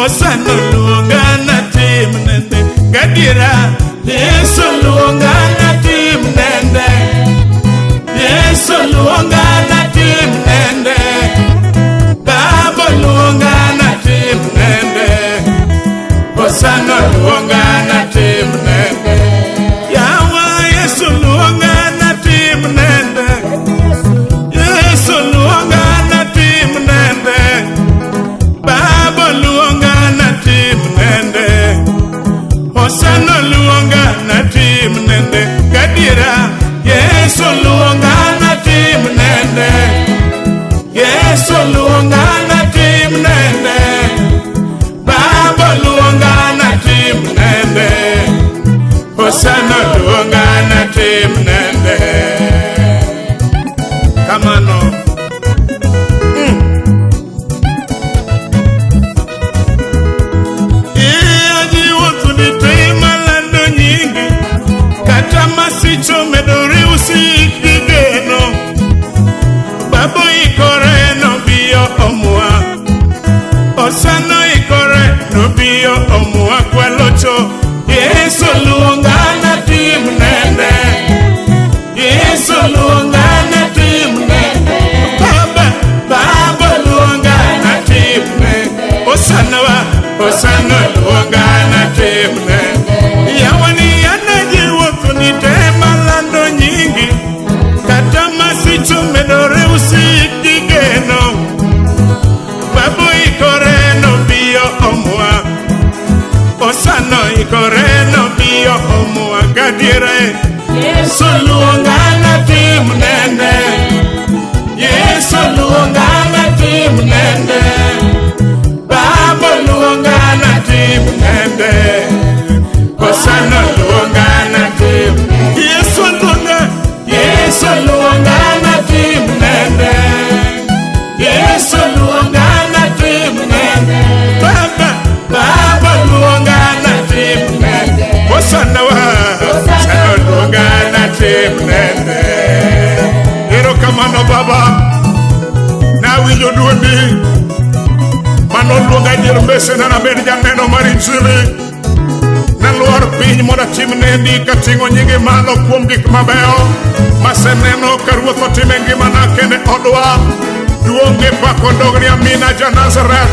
Osano luonga na tim nende gadiera. Yesu luonga na tim nende. Yesu luonga na tim nende. Baba luonga na tim nende. Osano luonga na tim nende. Yawa Yesu luonga na tim nende. Yesu luonga na tim nende. Baba luonga na tim nende. Osano luonga na tim nende gadiera. Yesu luonga na tim nende. Yesu luonga na tim nende. Baba luonga na tim nende. Osano luonga na tim nende. Kamano ajiwo tunitema lando nyingi. Kata masicho medore usikigeno. Babo ikore no biyo omwa. Osano ikore no biyo omwa kwalocho. Yesu luonga na tim nende. Yesu luonga na tim nende. Baba luonga na tim nende. Osano luonga na tim nende. Yawani anajiwo kunitema lando nyingi. Kata masicho medore usikigeno. Babu ikore no biyo omwa. Osano ikore no biyo omwa gadiere. Yesu luonga na tim nende. Yesu luonga na tim nende. Baba luonga na tim nende. Osano luonga na tim. Yesu luonga. Yesu luonga na tim nende. Yesu luonga na tim nende. Baba luonga na tim nende. Osano luonga na tim nende. Ero kamano Baba. Na winjo duondi. Mano luonga dier mbese na named janeno mar injili. Na luor piny moda tim nendi kating'o nyingi malo kuom gik mabeyo maseneno ka Ruoth otimo e ngimana kendo odwa. Duong' gi pak odogni Amina ja Nazareth.